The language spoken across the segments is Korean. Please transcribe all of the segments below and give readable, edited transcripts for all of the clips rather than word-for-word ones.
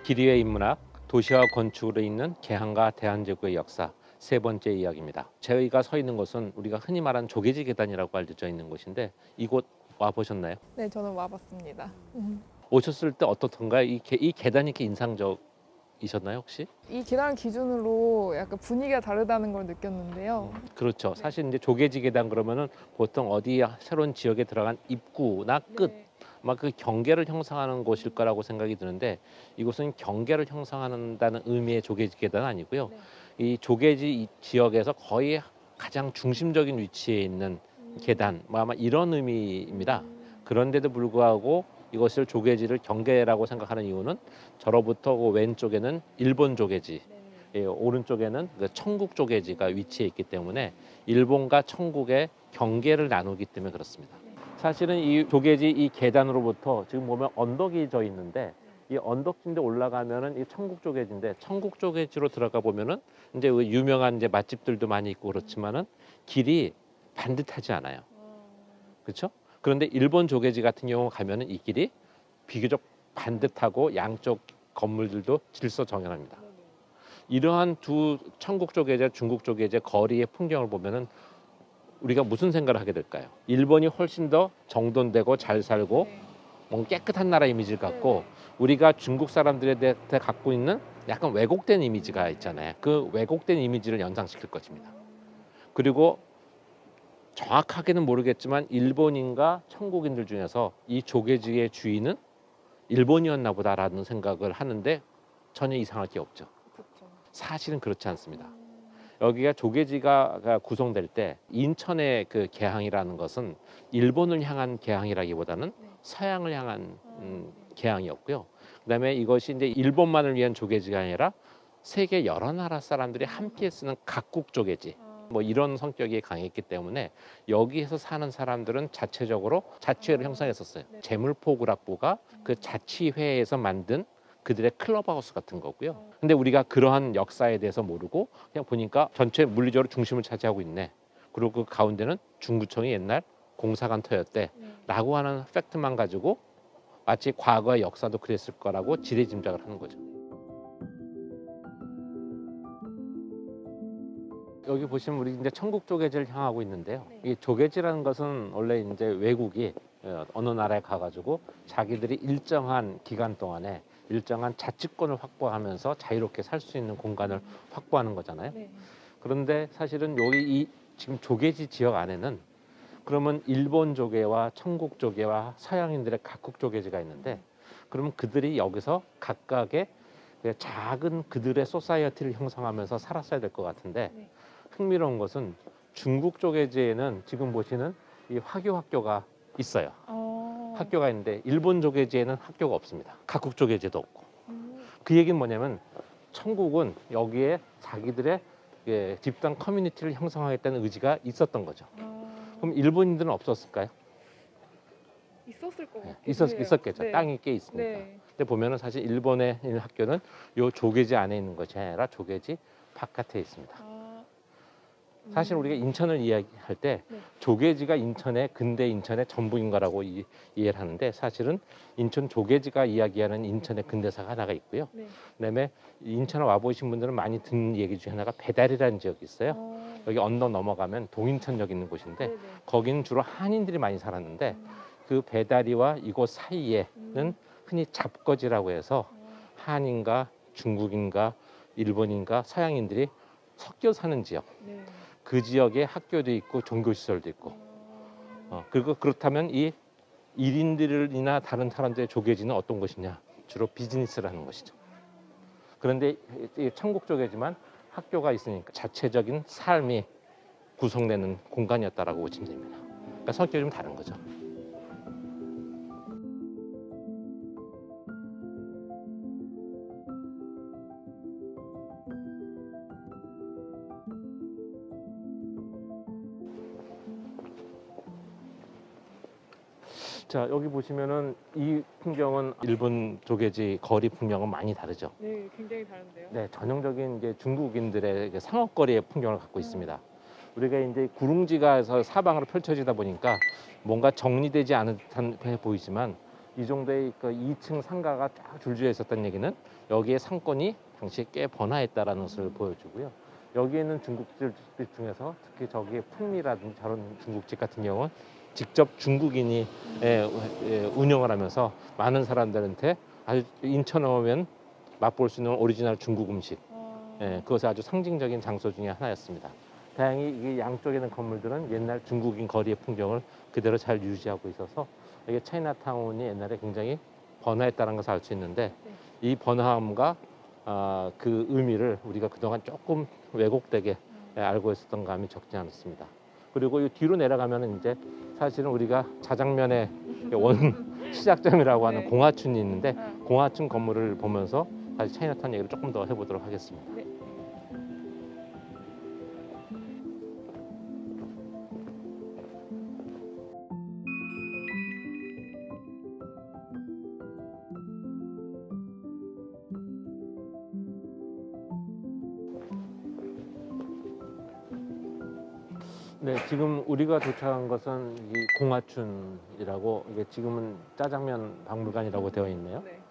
기리의 인문학, 도시와 건축으로 있는 개항과 대한제국의 역사 세 번째 이야기입니다. 저희가 서 있는 곳은 우리가 흔히 말하는 조개지 계단이라고 알려져 있는 곳인데 이곳 와 보셨나요? 네, 저는 와봤습니다. 오셨을 때 어떻던가요? 이 계단이 이렇게 인상적이셨나요 혹시? 이 계단 기준으로 약간 분위기가 다르다는 걸 느꼈는데요. 그렇죠. 사실 이제 조개지 계단 그러면은 보통 어디 새로운 지역에 들어간 입구나 끝, 네. 막 그 경계를 형성하는 곳일 거라고 생각이 드는데 이곳은 경계를 형성한다는 의미의 조개지 계단은 아니고요. 네. 이 조개지 이 지역에서 거의 가장 중심적인 위치에 있는 계단, 뭐 아마 이런 의미입니다. 그런데도 불구하고 이것을 조개지를 경계라고 생각하는 이유는 저로부터 그 왼쪽에는 일본 조개지, 예, 오른쪽에는 그 청국 조개지가 위치해 있기 때문에 일본과 청국의 경계를 나누기 때문에 그렇습니다. 사실은 이 조개지 이 계단으로부터 지금 보면 언덕이 져 있는데 이 언덕진데 올라가면은 이 청국 조개지인데 청국 조개지로 들어가 보면은 이제 그 유명한 이제 맛집들도 많이 있고 그렇지만은 길이 반듯하지 않아요. 그렇죠? 그런데 일본 조개지 같은 경우 가면은 이 길이 비교적 반듯하고 양쪽 건물들도 질서정연합니다. 이러한 두 천국 조개제, 중국 조개제 거리의 풍경을 보면은 우리가 무슨 생각을 하게 될까요? 일본이 훨씬 더 정돈되고 잘 살고 뭔가 깨끗한 나라 이미지를 갖고 우리가 중국 사람들에 대해 갖고 있는 약간 왜곡된 이미지가 있잖아요. 그 왜곡된 이미지를 연상시킬 것입니다. 그리고 정확하게는 모르겠지만 일본인과 청국인들 중에서 이 조개지의 주인은 일본이었나 보다라는 생각을 하는데 전혀 이상할 게 없죠. 그렇죠. 사실은 그렇지 않습니다. 여기가 조개지가 구성될 때 인천의 그 개항이라는 것은 일본을 향한 개항이라기보다는 서양을 향한 개항이었고요. 그다음에 이것이 이제 일본만을 위한 조개지가 아니라 세계 여러 나라 사람들이 함께 쓰는 각국 조개지 뭐 이런 성격이 강했기 때문에 여기에서 사는 사람들은 자체적으로 자치회를 형성했었어요. 재물포구락부가 그 자치회에서 만든 그들의 클럽하우스 같은 거고요. 근데 우리가 그러한 역사에 대해서 모르고 그냥 보니까 전체 물리적으로 중심을 차지하고 있네. 그리고 그 가운데는 중구청이 옛날 공사관터였대. 라고 하는 팩트만 가지고 마치 과거의 역사도 그랬을 거라고 지레짐작을 하는 거죠. 여기 보시면 우리 이제 천국 조개지를 향하고 있는데요. 이 조개지라는 것은 원래 이제 외국이 어느 나라에 가가지고 자기들이 일정한 기간 동안에 일정한 자치권을 확보하면서 자유롭게 살 수 있는 공간을 확보하는 거잖아요. 그런데 사실은 여기 이 지금 조개지 지역 안에는 그러면 일본 조개와 천국 조개와 서양인들의 각국 조개지가 있는데 그러면 그들이 여기서 각각의 작은 그들의 소사이어티를 형성하면서 살았어야 될 것 같은데 흥미로운 것은 중국 조개지에는 지금 보시는 이 화교 학교가 있어요. 학교가 있는데 일본 조개지에는 학교가 없습니다. 각국 조개지도 없고. 그 얘기는 뭐냐면 천국은 여기에 자기들의 집단 커뮤니티를 형성하겠다는 의지가 있었던 거죠. 그럼 일본인들은 없었을까요? 있었을 것 같아요. 있었겠죠. 땅이 꽤 있으니까. 근데 보면은 사실 일본의 학교는 요 조개지 안에 있는 것이 아니라 조개지 바깥에 있습니다. 사실 우리가 인천을 이야기할 때 조개지가 근대 인천의 전부인 거라고 이해를 하는데 사실은 인천 조개지가 이야기하는 인천의 근대사가 하나가 있고요. 그다음에 인천에 와보신 분들은 많이 듣는 얘기 중에 하나가 배달이라는 지역이 있어요. 여기 언덕 넘어가면 동인천역 있는 곳인데 거기는 주로 한인들이 많이 살았는데 그 배다리와 이곳 사이에는 흔히 잡거지라고 해서 한인과 중국인과 일본인과 서양인들이 섞여 사는 지역. 그 지역에 학교도 있고 종교시설도 있고 그리고 그렇다면 이 일인들이나 다른 사람들의 조개지는 어떤 것이냐 주로 비즈니스를 하는 것이죠. 그런데 이 천국 조개지만 학교가 있으니까 자체적인 삶이 구성되는 공간이었다라고 보시면 됩니다. 그러니까 성격이 좀 다른 거죠. 자, 여기 보시면은 이 풍경은 일본 조개지 거리 풍경은 많이 다르죠. 네, 굉장히 다른데요. 네, 전형적인 이제 중국인들의 상업거리의 풍경을 갖고 있습니다. 우리가 이제 구릉지가에서 사방으로 펼쳐지다 보니까 뭔가 정리되지 않은 듯해 보이지만 이 정도의 그 2층 상가가 쫙 줄지어 있었던 얘기는 여기에 상권이 당시에 꽤 번화했다라는 것을 보여주고요. 여기 있는 중국집 중에서 특히 저기 풍미라든지 저런 중국집 같은 경우는 직접 중국인이 운영을 하면서 많은 사람들한테 아주 인천 오면 맛볼 수 있는 오리지널 중국 음식, 그것이 아주 상징적인 장소 중에 하나였습니다. 다행히 이 양쪽에 있는 건물들은 옛날 중국인 거리의 풍경을 그대로 잘 유지하고 있어서 이게 차이나타운이 옛날에 굉장히 번화했다는 것을 알 수 있는데, 이 번화함과 그 의미를 우리가 그동안 조금 왜곡되게 알고 있었던 감이 적지 않았습니다. 그리고 이 뒤로 내려가면 이제 사실은 우리가 자장면의 원 시작점이라고 하는 네. 공화춘이 있는데, 공화춘 건물을 보면서 다시 차이나타운 얘기를 조금 더 해보도록 하겠습니다. 네. 네, 지금 우리가 도착한 것은 이 공화춘이라고, 이게 지금은 짜장면 박물관이라고 되어 있네요. 네.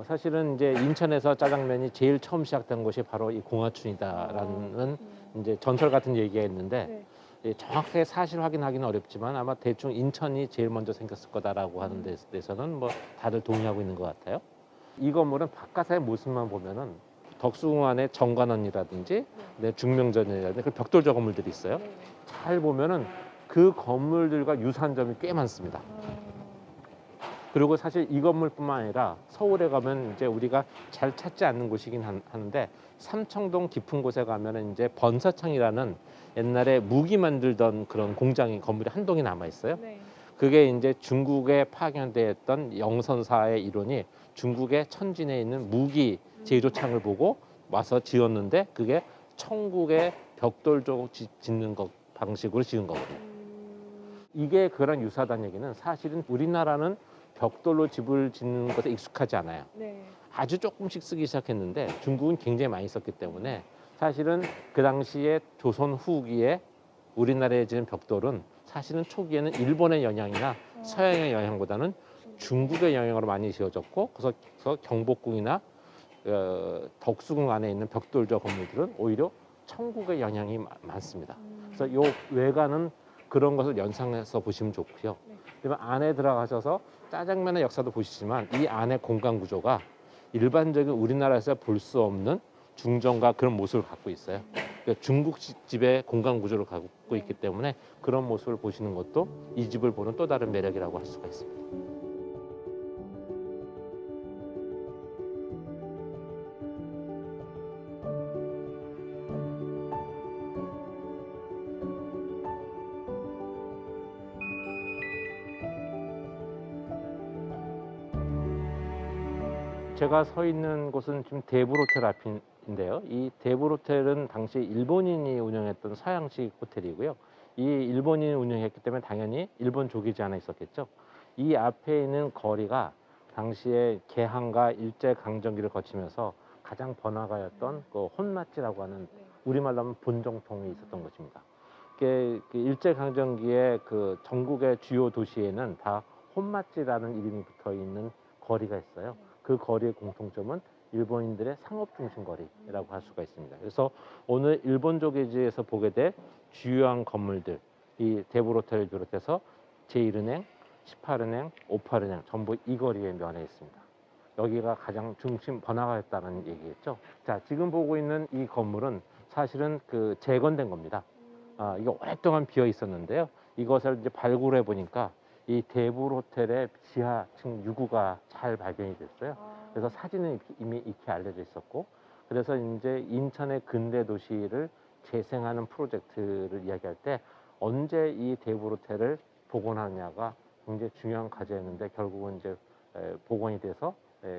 사실은 이제 인천에서 짜장면이 제일 처음 시작된 곳이 바로 이 공화춘이다라는 이제 전설 같은 얘기가 있는데, 정확하게 사실 확인하기는 어렵지만 아마 대충 인천이 제일 먼저 생겼을 거다라고 하는 데서는 뭐 다들 동의하고 있는 것 같아요. 이 건물은 바깥의 모습만 보면은 덕수궁 안에 정관원이라든지 중명전이라든지 그 벽돌조 건물들이 있어요. 잘 보면은 그 건물들과 유사한 점이 꽤 많습니다. 그리고 사실 이 건물뿐만 아니라 서울에 가면 이제 우리가 잘 찾지 않는 곳이긴 하는데, 삼청동 깊은 곳에 가면은 이제 번사창이라는 옛날에 무기 만들던 그런 공장이 건물이 한 동이 남아 있어요. 그게 이제 중국에 파견되었던 영선사의 일원이 중국의 천진에 있는 무기 제조창을 보고 와서 지었는데, 그게 천국의 벽돌조 짓는 것 방식으로 지은 거거든요. 이게 그런 유사하다는 얘기는, 사실은 우리나라는 벽돌로 집을 짓는 것에 익숙하지 않아요. 아주 조금씩 쓰기 시작했는데 중국은 굉장히 많이 썼기 때문에, 사실은 그 당시에 조선 후기에 우리나라에 지은 벽돌은 사실은 초기에는 일본의 영향이나 서양의 영향보다는 중국의 영향으로 많이 지어졌고, 그래서 경복궁이나 덕수궁 안에 있는 벽돌조 건물들은 오히려 천국의 영향이 많습니다. 그래서 요 외관은 그런 것을 연상해서 보시면 좋고요. 그다음에 안에 들어가셔서 짜장면의 역사도 보시지만, 이 안의 공간 구조가 일반적인 우리나라에서 볼 수 없는 중정과 그런 모습을 갖고 있어요. 그러니까 중국집의 공간 구조를 갖고 있기 때문에 그런 모습을 보시는 것도 이 집을 보는 또 다른 매력이라고 할 수가 있습니다. 제가 서 있는 곳은 지금 대불호텔 앞인데요. 이 대불호텔은 당시 일본인이 운영했던 서양식 호텔이고요. 이 일본인이 운영했기 때문에 당연히 일본 족이지 않아 있었겠죠. 이 앞에 있는 거리가 당시에 개항과 일제강점기를 거치면서 가장 번화가였던 그 혼맛지라고 하는, 우리말로 하면 본정통이 있었던 것입니다. 그 일제강점기에 그 전국의 주요 도시에는 다 혼맛지라는 이름이 붙어 있는 거리가 있어요. 그 거리의 공통점은 일본인들의 상업 중심 거리라고 할 수가 있습니다. 그래서 오늘 일본 조개지에서 보게 될 주요한 건물들, 이 대불호텔을 비롯해서 제1은행, 18은행, 58은행 전부 이 거리에 면해 있습니다. 여기가 가장 중심 번화가였다는 얘기겠죠. 자, 지금 보고 있는 이 건물은 사실은 그 재건된 겁니다. 이게 오랫동안 비어 있었는데요. 이것을 이제 발굴해 보니까 이 대불 호텔의 지하층 유구가 잘 발견이 됐어요. 그래서 사진은 이미 익히 알려져 있었고, 그래서 이제 인천의 근대 도시를 재생하는 프로젝트를 이야기할 때 언제 이 대불 호텔을 복원하느냐가 굉장히 중요한 과제였는데, 결국은 이제 복원이 돼서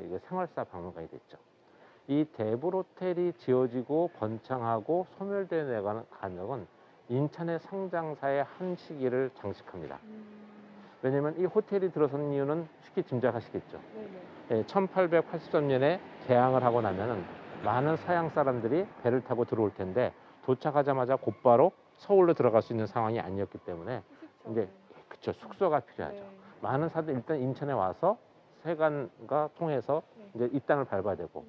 이게 생활사 박물관이 됐죠. 이 대불 호텔이 지어지고 번창하고 소멸되어 내가는 가능은 인천의 성장사의 한 시기를 장식합니다. 왜냐면 이 호텔이 들어선 이유는 쉽게 짐작하시겠죠. 1883년에 개항을 하고 나면은 많은 서양 사람들이 배를 타고 들어올 텐데, 도착하자마자 곧바로 서울로 들어갈 수 있는 상황이 아니었기 때문에 이제 그쵸, 숙소가 필요하죠. 많은 사람들이 일단 인천에 와서 세관과 통해서 이제 이 땅을 밟아야 되고,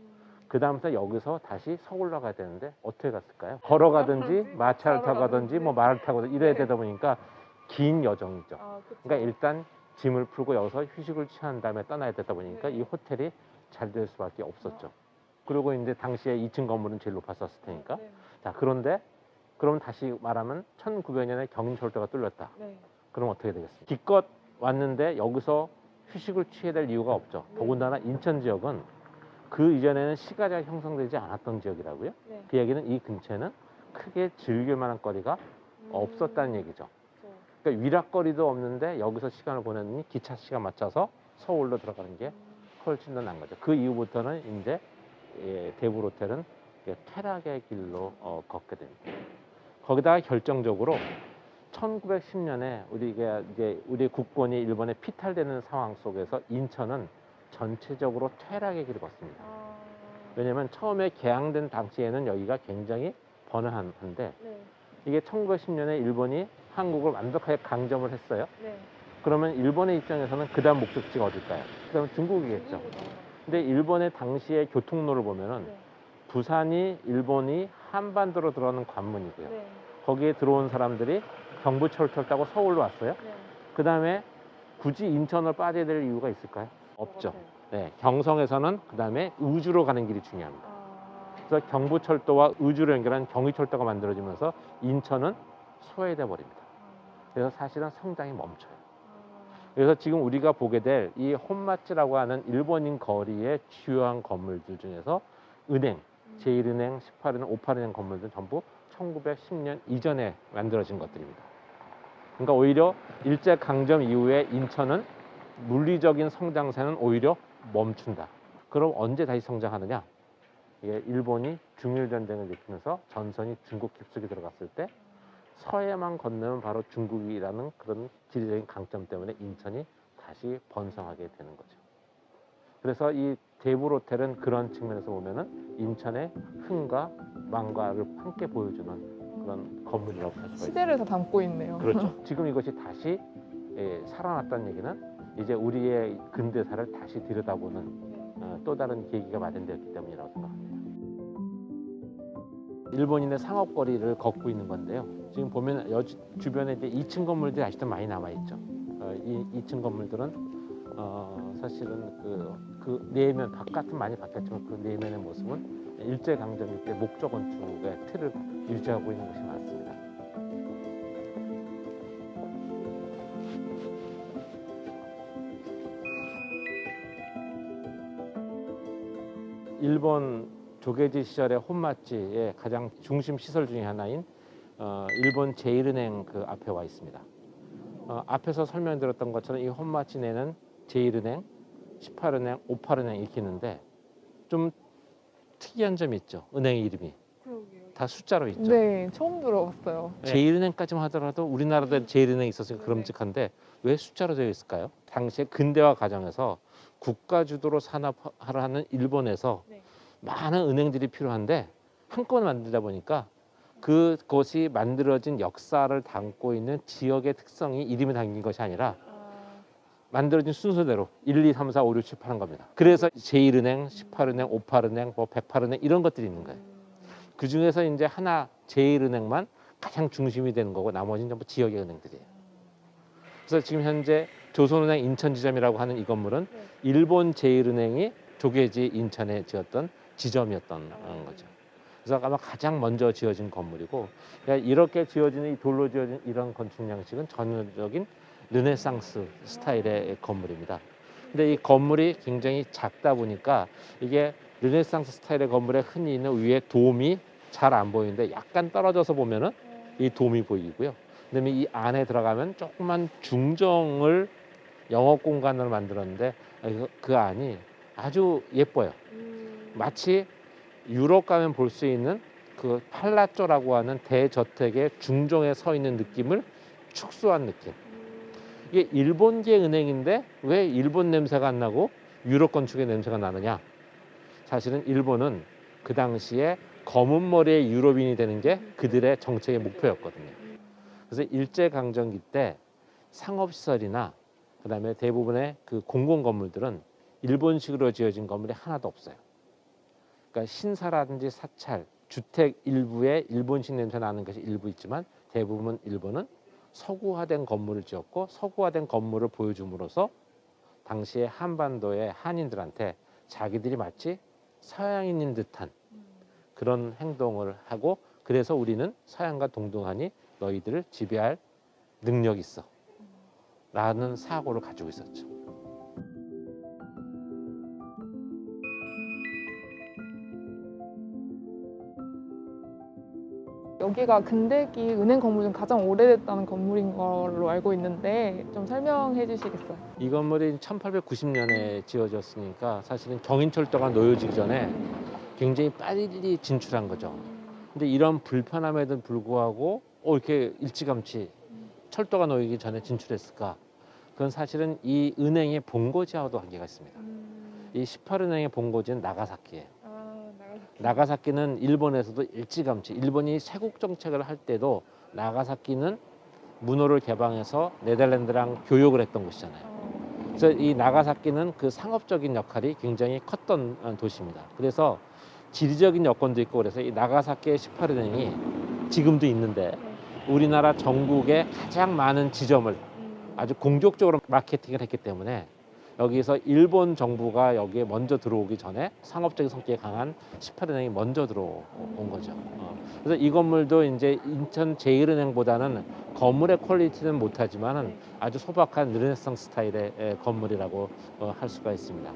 그다음부터 여기서 다시 서울로 가야 되는데 어떻게 갔을까요? 걸어가든지 마차를 타고 가든지 뭐 말을 타고 이래야 되다 보니까 긴 여정이죠. 그러니까 일단 짐을 풀고 여기서 휴식을 취한 다음에 떠나야 되다 보니까 이 호텔이 잘 될 수밖에 없었죠. 그리고 이제 당시에 2층 건물은 제일 높았었을 테니까. 자, 그런데 그럼 다시 말하면 1900년에 경인철도가 뚫렸다. 그럼 어떻게 되겠습니까? 기껏 왔는데 여기서 휴식을 취해야 될 이유가 없죠. 더군다나 인천 지역은 그 이전에는 시가지가 형성되지 않았던 지역이라고요. 그 얘기는 이 근처에는 크게 즐길 만한 거리가 없었다는 얘기죠. 그러니까 위락거리도 없는데 여기서 시간을 보내니 기차 시간 맞춰서 서울로 들어가는 게 훨씬 더 나은 거죠. 그 이후부터는 이제 대부호텔은 퇴락의 길로 걷게 됩니다. 거기다가 결정적으로 1910년에 우리가 이제 우리 국권이 일본에 피탈되는 상황 속에서 인천은 전체적으로 퇴락의 길을 걷습니다. 왜냐하면 처음에 개항된 당시에는 여기가 굉장히 번화한데 이게 1910년에 일본이 한국을 완벽하게 강점을 했어요. 그러면 일본의 입장에서는 그 다음 목적지가 어딜까요? 그 다음은 중국이겠죠. 근데 일본의 당시의 교통로를 보면은 부산이 일본이 한반도로 들어오는 관문이고요. 거기에 들어온 사람들이 경부철도를 타고 서울로 왔어요. 그 다음에 굳이 인천을 빠져야 될 이유가 있을까요? 없죠. 네, 경성에서는 그 다음에 의주로 가는 길이 중요합니다. 그래서 경부철도와 의주를 연결한 경의철도가 만들어지면서 인천은 소외돼 버립니다. 그래서 사실은 성장이 멈춰요. 그래서 지금 우리가 보게 될 이 혼마츠라고 하는 일본인 거리의 주요한 건물들 중에서 은행, 제1은행, 18은행, 58은행 건물들은 전부 1910년 이전에 만들어진 것들입니다. 그러니까 오히려 일제강점 이후에 인천은 물리적인 성장세는 오히려 멈춘다. 그럼 언제 다시 성장하느냐? 이게 일본이 중일전쟁을 일으키면서 전선이 중국 깊숙이 들어갔을 때 서해만 건너면 바로 중국이라는 그런 지리적인 강점 때문에 인천이 다시 번성하게 되는 거죠. 그래서 이 대부호텔은 그런 측면에서 보면은 인천의 흥과 망과를 함께 보여주는 그런 건물이라고 할 수가 있습니다. 시대를 다 담고 있네요. 그렇죠. 지금 이것이 다시 살아났다는 얘기는 이제 우리의 근대사를 다시 들여다보는 또 다른 계기가 마련되었기 때문이라고 생각합니다. 일본인의 상업거리를 걷고 있는 건데요. 지금 보면 주변에 이제 2층 건물들이 아직도 많이 남아 있죠. 이 2층 건물들은 사실은 그 내면 바깥은 많이 바뀌었지만 그 내면의 모습은 일제 강점기 때 목조 건축의 틀을 유지하고 있는 곳이 많습니다. 일본 조계지 시절의 혼마치의 가장 중심 시설 중에 하나인 일본 제1은행 그 앞에 와 있습니다. 앞에서 설명드렸던 것처럼 이 혼마치 내는 제1은행, 18은행, 58은행 이렇게 있는데 좀 특이한 점이 있죠. 은행 이름이 다 숫자로 있죠. 네, 처음 들어봤어요. 제1은행까지만 하더라도 우리나라도 제1은행이 있었으니까 그럼직한데 왜 숫자로 되어 있을까요? 당시에 근대화 과정에서 국가 주도로 산업화를 하는 일본에서 많은 은행들이 필요한데 한꺼번에 만들다 보니까 그것이 만들어진 역사를 담고 있는 지역의 특성이 이름에 담긴 것이 아니라 만들어진 순서대로 1, 2, 3, 4, 5, 6, 7, 8 한 겁니다. 그래서 제1은행, 18은행, 58은행, 뭐 108은행 이런 것들이 있는 거예요. 그 중에서 이제 하나 제1은행만 가장 중심이 되는 거고 나머지는 전부 지역의 은행들이에요. 그래서 지금 현재 조선은행 인천지점이라고 하는 이 건물은 일본 제1은행이 조계지 인천에 지었던 지점이었던 거죠. 그래서 아마 가장 먼저 지어진 건물이고 이렇게 지어지는 이 돌로 지어진 이런 건축 양식은 전형적인 르네상스 스타일의 건물입니다. 근데 이 건물이 굉장히 작다 보니까 이게 르네상스 스타일의 건물에 흔히 있는 위에 돔이 잘 안 보이는데 약간 떨어져서 보면은 이 돔이 보이고요. 그다음에 이 안에 들어가면 조그만 중정을 영업 공간으로 만들었는데 그 안이 아주 예뻐요. 마치 유럽 가면 볼 수 있는 그 팔라쪼라고 하는 대저택의 중정에 서 있는 느낌을 축소한 느낌. 이게 일본계 은행인데 왜 일본 냄새가 안 나고 유럽 건축의 냄새가 나느냐? 사실은 일본은 그 당시에 검은 머리의 유럽인이 되는 게 그들의 정책의 목표였거든요. 그래서 일제강점기 때 상업시설이나 그다음에 대부분의 그 공공 건물들은 일본식으로 지어진 건물이 하나도 없어요. 그러니까 신사라든지 사찰, 주택 일부에 일본식 냄새 나는 것이 일부 있지만 대부분 일본은 서구화된 건물을 지었고 서구화된 건물을 보여줌으로써 당시에 한반도의 한인들한테 자기들이 마치 서양인인 듯한 그런 행동을 하고 그래서 우리는 서양과 동등하니 너희들을 지배할 능력이 있어 라는 사고를 가지고 있었죠. 여기가 근대기 은행 건물 중 가장 오래됐다는 건물인 걸로 알고 있는데 좀 설명해 주시겠어요? 이 건물이 1890년에 지어졌으니까 사실은 경인철도가 놓여지기 전에 굉장히 빨리 진출한 거죠. 근데 이런 불편함에도 불구하고 이렇게 일찌감치 철도가 놓이기 전에 진출했을까? 그건 사실은 이 은행의 본고지하고도 관계가 있습니다. 이 18은행의 본고지는 나가사키예요. 나가사키는 일본에서도 일찌감치 일본이 쇄국 정책을 할 때도 나가사키는 문호를 개방해서 네덜란드랑 교역을 했던 곳이잖아요. 그래서 이 나가사키는 그 상업적인 역할이 굉장히 컸던 도시입니다. 그래서 지리적인 여건도 있고 그래서 이 나가사키의 18은행이 지금도 있는데 우리나라 전국에 가장 많은 지점을 아주 공격적으로 마케팅을 했기 때문에 여기서 일본 정부가 여기에 먼저 들어오기 전에 상업적인 성격이 강한 18은행이 먼저 들어온 거죠. 그래서 이 건물도 이제 인천 제1은행보다는 건물의 퀄리티는 못하지만은 아주 소박한 르네상스 스타일의 건물이라고 할 수가 있습니다.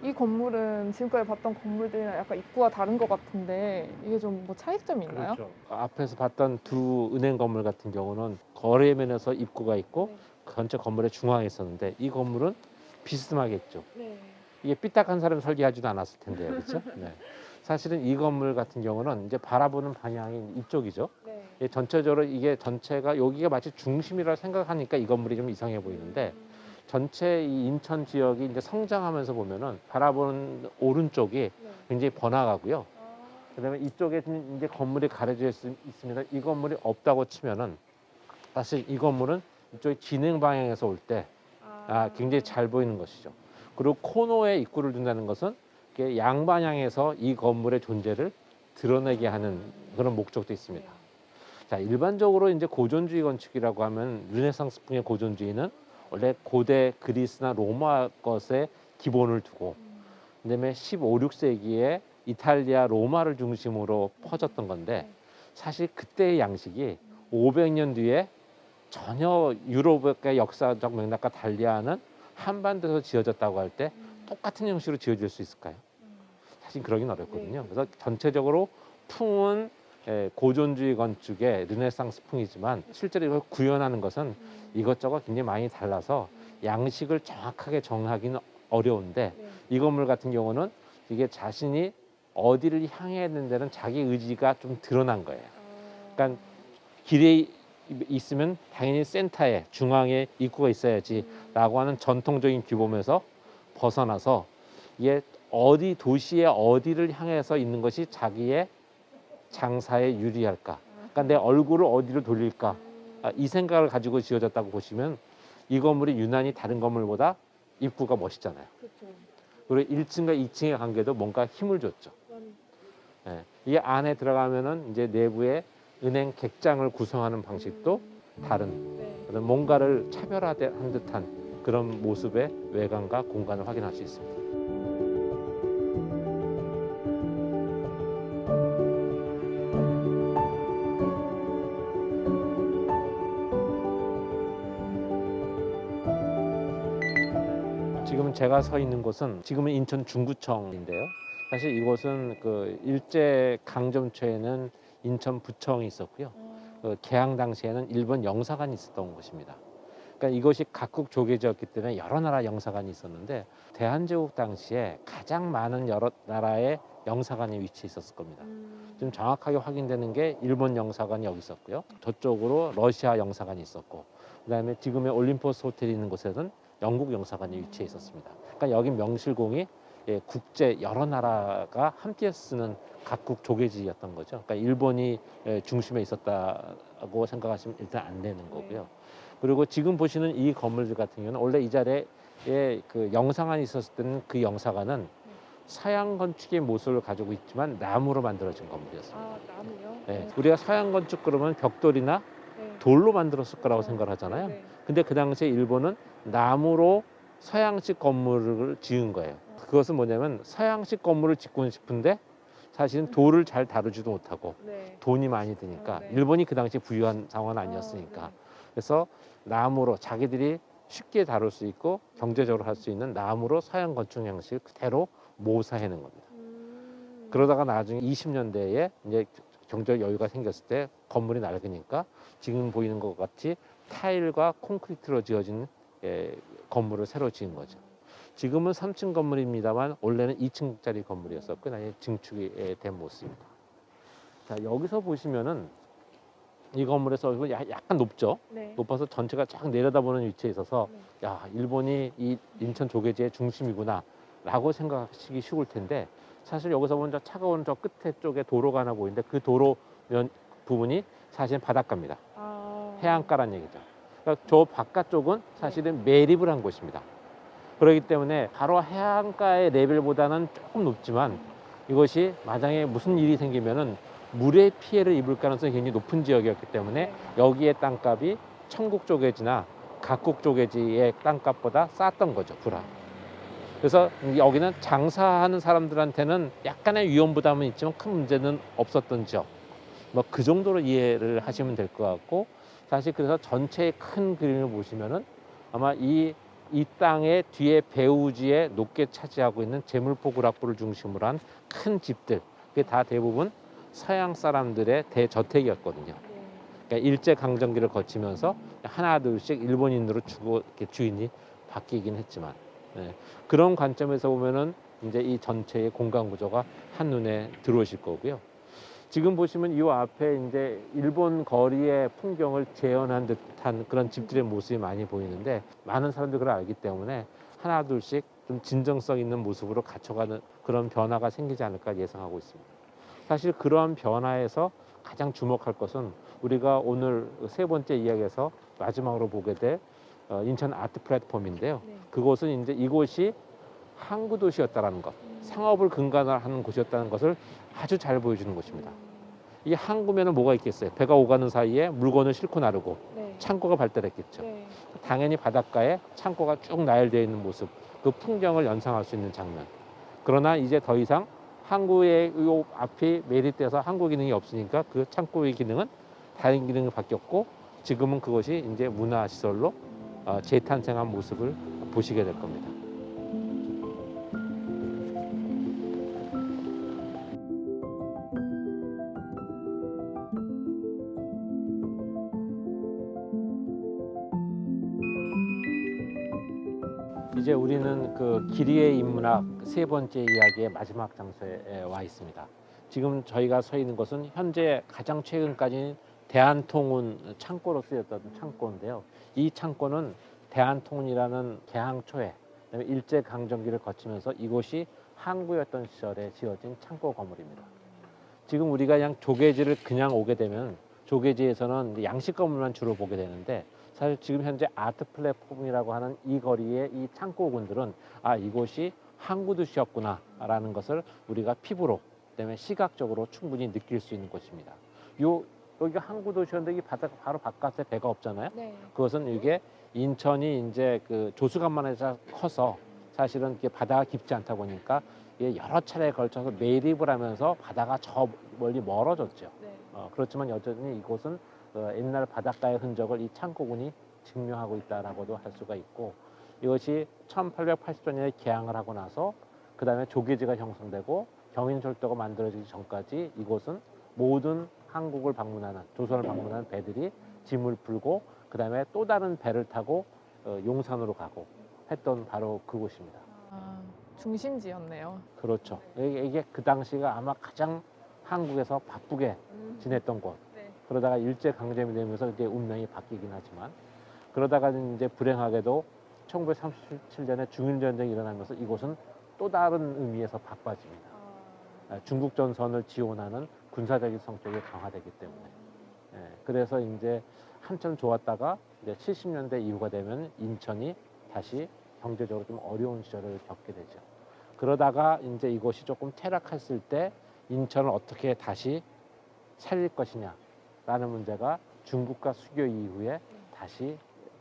이 건물은 지금까지 봤던 건물들이랑 약간 입구가 다른 것 같은데 이게 좀 뭐 차이점이 있나요? 그렇죠. 앞에서 봤던 두 은행 건물 같은 경우는 거래면에서 입구가 있고 전체 건물의 중앙에 있었는데 이 건물은 비스듬하겠죠. 이게 삐딱한 사람이 설계하지도 않았을 텐데요, 그렇죠? 네. 사실은 이 건물 같은 경우는 이제 바라보는 방향이 이쪽이죠. 예, 전체적으로 이게 전체가 여기가 마치 중심이라 생각하니까 이 건물이 좀 이상해 보이는데 전체 이 인천 지역이 이제 성장하면서 보면은 바라보는 오른쪽이 굉장히 번화가고요. 그다음에 이쪽에 이제 건물이 가려져 있습니다. 이 건물이 없다고 치면은 사실 이 건물은 이쪽에 진행 방향에서 올 때 굉장히 잘 보이는 것이죠. 그리고 코너에 입구를 둔다는 것은 이렇게 양방향에서 이 건물의 존재를 드러내게 하는 그런 목적도 있습니다. 자, 일반적으로 이제 고전주의 건축이라고 하면 르네상스풍의 고전주의는 원래 고대 그리스나 로마 것에 기본을 두고 그다음에 15, 16세기에 이탈리아 로마를 중심으로 퍼졌던 건데 사실 그때의 양식이 500년 뒤에 전혀 유럽의 역사적 맥락과 달리하는 한반도에서 지어졌다고 할 때 똑같은 형식으로 지어질 수 있을까요? 사실 그러긴 어렵거든요. 그래서 전체적으로 풍은 고전주의 건축의 르네상스 풍이지만 실제로 이걸 구현하는 것은 이것저것 굉장히 많이 달라서 양식을 정확하게 정하기는 어려운데 이 건물 같은 경우는 이게 자신이 어디를 향해야 되는 데는 자기 의지가 좀 드러난 거예요. 그러니까 길에 있으면 당연히 센터에 중앙에 입구가 있어야지 라고 하는 전통적인 규범에서 벗어나서 이게 어디 도시의 어디를 향해서 있는 것이 자기의 장사에 유리할까, 그러니까 내 얼굴을 어디로 돌릴까, 이 생각을 가지고 지어졌다고 보시면 이 건물이 유난히 다른 건물보다 입구가 멋있잖아요. 그리고 1층과 2층의 관계도 뭔가 힘을 줬죠. 예, 이 안에 들어가면은 이제 내부에 은행 객장을 구성하는 방식도 다른 그런 뭔가를 차별화한 듯한 그런 모습의 외관과 공간을 확인할 수 있습니다. 지금 제가 서 있는 곳은 지금은 인천 중구청인데요. 사실 이곳은 그 일제 강점초에는 인천 부청이 있었고요. 그 개항 당시에는 일본 영사관이 있었던 곳입니다. 그러니까 이것이 각국 조계지였기 때문에 여러 나라 영사관이 있었는데 대한제국 당시에 가장 많은 여러 나라의 영사관이 위치해 있었을 겁니다. 좀 정확하게 확인되는 게 일본 영사관이 여기 있었고요. 저쪽으로 러시아 영사관이 있었고 그다음에 지금의 올림포스 호텔이 있는 곳에는 영국 영사관이 위치해 있었습니다. 그러니까 여기 명실공히 예, 국제 여러 나라가 함께 쓰는 각국 조개지였던 거죠. 그러니까 일본이 중심에 있었다고 생각하시면 일단 안 되는 거고요. 그리고 지금 보시는 이 건물들 같은 경우는 원래 이 자리에 그 영상관이 있었을 때는 그 영사관은 서양 건축의 모습을 가지고 있지만 나무로 만들어진 건물이었습니다. 아, 나무요? 예, 우리가 서양 건축 그러면 벽돌이나 네. 돌로 만들었을 거라고 그렇죠. 생각을 하잖아요. 네. 근데 그 당시에 일본은 나무로 서양식 건물을 지은 거예요. 그것은 뭐냐면 서양식 건물을 짓고 싶은데 사실은 돌을 잘 다루지도 못하고 네. 돈이 많이 드니까 네. 일본이 그 당시에 부유한 상황은 아니었으니까 네. 그래서 나무로 자기들이 쉽게 다룰 수 있고 경제적으로 할 수 있는 나무로 서양 건축 양식을 그대로 모사해낸 겁니다. 그러다가 나중에 20년대에 이제 경제적 여유가 생겼을 때 건물이 낡으니까 지금 보이는 것 같이 타일과 콘크리트로 지어진 건물을 새로 지은 거죠. 지금은 3층 건물입니다만 원래는 2층짜리 건물이었었고 나중에 증축이 된 모습입니다. 자, 여기서 보시면은 이 건물에서 약간 높죠. 네. 높아서 전체가 쫙 내려다보는 위치에 있어서 네. 야, 일본이 이 인천 조개지의 중심이구나 라고 생각하시기 쉬울 텐데 사실 여기서 보면 저 차가운 저 끝에 쪽에 도로가 하나 보이는데 그 도로 면 부분이 사실은 바닷가입니다. 해안가란 얘기죠. 그러니까 저 바깥쪽은 사실은 매립을 한 곳입니다. 그렇기 때문에 바로 해안가의 레벨보다는 조금 높지만 이것이 만약에 무슨 일이 생기면은 물의 피해를 입을 가능성이 굉장히 높은 지역이었기 때문에 여기에 땅값이 청국 조개지나 각국 조개지의 땅값보다 쌌던 거죠, 불화. 그래서 여기는 장사하는 사람들한테는 약간의 위험 부담은 있지만 큰 문제는 없었던 지역. 뭐 그 정도로 이해를 하시면 될 것 같고 사실 그래서 전체의 큰 그림을 보시면은 아마 이 땅의 뒤에 배우지에 높게 차지하고 있는 제물포 구락부를 중심으로 한 큰 집들 그게 다 대부분 서양 사람들의 대저택이었거든요. 그러니까 일제 강점기를 거치면서 하나 둘씩 일본인으로 주인이 바뀌긴 했지만 그런 관점에서 보면은 이제 이 전체의 공간 구조가 한눈에 들어오실 거고요. 지금 보시면 이 앞에 이제 일본 거리의 풍경을 재현한 듯한 그런 집들의 모습이 많이 보이는데 많은 사람들이 그걸 알기 때문에 하나 둘씩 좀 진정성 있는 모습으로 갖춰가는 그런 변화가 생기지 않을까 예상하고 있습니다. 사실 그러한 변화에서 가장 주목할 것은 우리가 오늘 세 번째 이야기에서 마지막으로 보게 될 인천 아트 플랫폼인데요. 그곳은 이제 이곳이 항구 도시였다라는 것, 상업을 근간화하는 곳이었다는 것을 아주 잘 보여주는 곳입니다. 이 항구면은 뭐가 있겠어요? 배가 오가는 사이에 물건을 싣고 나르고 창고가 발달했겠죠. 당연히 바닷가에 창고가 쭉 나열되어 있는 모습, 그 풍경을 연상할 수 있는 장면. 그러나 이제 더 이상 항구의 요 앞이 매립돼서 항구 기능이 없으니까 그 창고의 기능은 다른 기능이 바뀌었고 지금은 그것이 이제 문화시설로 재탄생한 모습을 보시게 될 겁니다. 이제 우리는 그 기리의 인문학 세 번째 이야기의 마지막 장소에 와 있습니다. 지금 저희가 서 있는 곳은 현재 가장 최근까지 대한통운 창고로 쓰였던 창고인데요. 이 창고는 대한통운이라는 개항 초에 그다음에 일제 강점기를 거치면서 이곳이 항구였던 시절에 지어진 창고 건물입니다. 지금 우리가 그냥 조개지를 그냥 오게 되면 조개지에서는 양식 건물만 주로 보게 되는데 사실 지금 현재 아트 플랫폼이라고 하는 이 거리의 이 창고군들은 이곳이 항구 도시였구나 라는 것을 우리가 피부로 그다음에 시각적으로 충분히 느낄 수 있는 곳입니다. 여기가 항구 도시였는데 이 바다 바로 바깥에 배가 없잖아요. 그것은 이게 인천이 이제 그 조수간만에서 커서 사실은 이게 바다가 깊지 않다 보니까 여러 차례에 걸쳐서 매립을 하면서 바다가 저 멀리 멀어졌죠. 그렇지만 여전히 이곳은 옛날 바닷가의 흔적을 이 창고군이 증명하고 있다라고도 할 수가 있고 이것이 1880년에 개항을 하고 나서 그 다음에 조개지가 형성되고 경인철도가 만들어지기 전까지 이곳은 모든 한국을 방문하는 조선을 방문하는 배들이 짐을 풀고 그 다음에 또 다른 배를 타고 용산으로 가고 했던 바로 그곳입니다. 중심지였네요. 그렇죠. 이게 그 당시가 아마 가장 한국에서 바쁘게 지냈던 곳. 그러다가 일제 강점이 되면서 이제 운명이 바뀌긴 하지만 그러다가 이제 불행하게도 1937년에 중일 전쟁이 일어나면서 이곳은 또 다른 의미에서 바빠집니다. 중국 전선을 지원하는 군사적인 성격이 강화되기 때문에. 그래서 이제 한참 좋았다가 이제 70년대 이후가 되면 인천이 다시 경제적으로 좀 어려운 시절을 겪게 되죠. 그러다가 이제 이것이 조금 퇴락했을 때 인천을 어떻게 다시 살릴 것이냐라는 문제가 중국과 수교 이후에 다시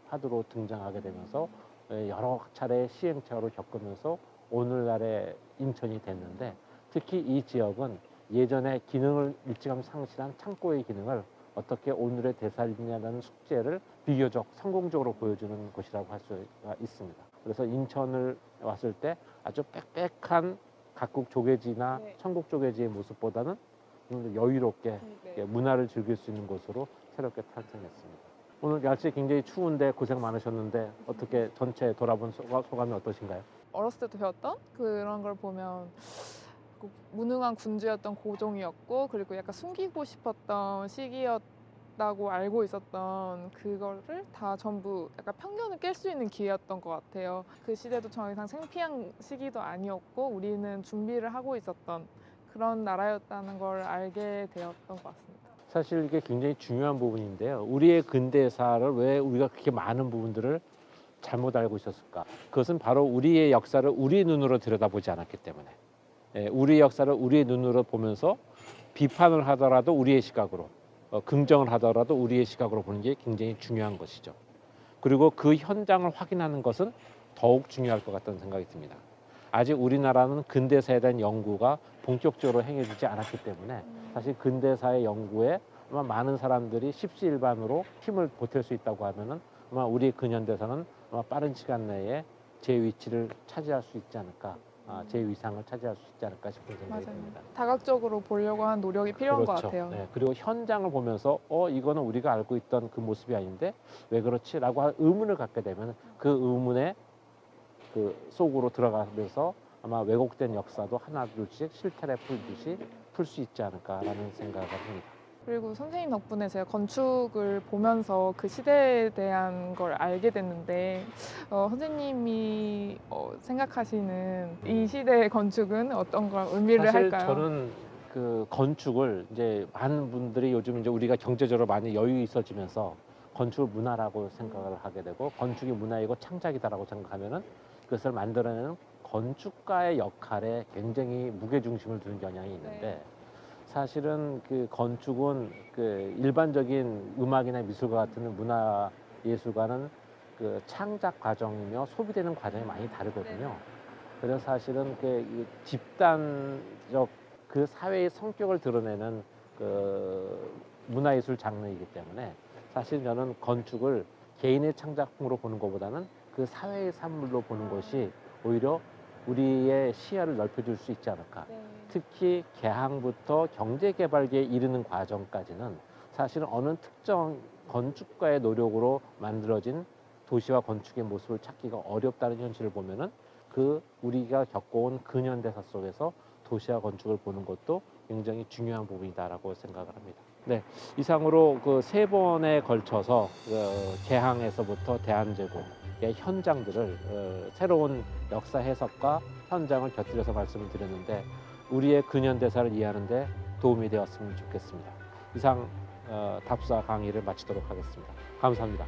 화두로 등장하게 되면서 여러 차례 시행착오를 겪으면서 오늘날의 인천이 됐는데, 특히 이 지역은 예전에 기능을 일찌감치 상실한 창고의 기능을 어떻게 오늘의 되살리냐는 숙제를 비교적 성공적으로 보여주는 곳이라고 할 수가 있습니다. 그래서 인천을 왔을 때 아주 빽빽한 각국 조개지나 네. 천국 조개지의 모습보다는 좀 여유롭게 네. 문화를 즐길 수 있는 곳으로 새롭게 탄생했습니다. 오늘 날씨 굉장히 추운데 고생 많으셨는데 어떻게 전체 돌아본 소감이 어떠신가요? 어렸을 때도 배웠던 그런 걸 보면 그 무능한 군주였던 고종이었고, 그리고 약간 숨기고 싶었던 시기였다고 알고 있었던 그거를 다 전부 약간 편견을 깰 수 있는 기회였던 것 같아요. 그 시대도 더 이상 생피한 시기도 아니었고 우리는 준비를 하고 있었던 그런 나라였다는 걸 알게 되었던 것 같습니다. 사실 이게 굉장히 중요한 부분인데요. 우리의 근대사를 왜 우리가 그렇게 많은 부분들을 잘못 알고 있었을까? 그것은 바로 우리의 역사를 우리 눈으로 들여다보지 않았기 때문에. 우리의 역사를 우리의 눈으로 보면서 비판을 하더라도 우리의 시각으로, 긍정을 하더라도 우리의 시각으로 보는 게 굉장히 중요한 것이죠. 그리고 그 현장을 확인하는 것은 더욱 중요할 것 같다는 생각이 듭니다. 아직 우리나라는 근대사에 대한 연구가 본격적으로 행해지지 않았기 때문에 사실 근대사의 연구에 아마 많은 사람들이 십시일반으로 힘을 보탤 수 있다고 하면은 아마 우리 근현대사는 아마 빠른 시간 내에 제 위치를 차지할 수 있지 않을까, 제 위상을 차지할 수 있지 않을까 싶은 생각이 맞아요. 듭니다. 다각적으로 보려고 하는 노력이 필요한 것 그렇죠. 같아요. 네, 그리고 현장을 보면서 이거는 우리가 알고 있던 그 모습이 아닌데 왜 그렇지라고 하는 의문을 갖게 되면 그 의문에 그 속으로 들어가면서 아마 왜곡된 역사도 하나둘씩 실타래 풀듯이 풀 수 있지 않을까라는 생각을 합니다. 그리고 선생님 덕분에 제가 건축을 보면서 그 시대에 대한 걸 알게 됐는데, 선생님이 생각하시는 이 시대의 건축은 어떤 걸 의미를 사실 할까요? 저는 그 건축을 이제 많은 분들이 요즘 이제 우리가 경제적으로 많이 여유 있어지면서 건축을 문화라고 생각을 하게 되고 건축이 문화이고 창작이다라고 생각하면은 그것을 만들어내는 건축가의 역할에 굉장히 무게 중심을 두는 경향이 있는데, 사실은 그 건축은 그 일반적인 음악이나 미술과 같은 문화 예술과는 그 창작 과정이며 소비되는 과정이 많이 다르거든요. 그래서 사실은 그 집단적 그 사회의 성격을 드러내는 그 문화예술 장르이기 때문에 사실 저는 건축을 개인의 창작품으로 보는 것보다는 그 사회의 산물로 보는 것이 오히려 우리의 시야를 넓혀줄 수 있지 않을까. 특히 개항부터 경제개발계에 이르는 과정까지는 사실은 어느 특정 건축가의 노력으로 만들어진 도시와 건축의 모습을 찾기가 어렵다는 현실을 보면은 그 우리가 겪어온 근현대사 속에서 도시와 건축을 보는 것도 굉장히 중요한 부분이다라고 생각을 합니다. 네, 이상으로 그 3번에 걸쳐서 개항에서부터 대한제국의 현장들을 새로운 역사 해석과 현장을 곁들여서 말씀을 드렸는데 우리의 근현대사를 이해하는 데 도움이 되었으면 좋겠습니다. 이상 답사 강의를 마치도록 하겠습니다. 감사합니다.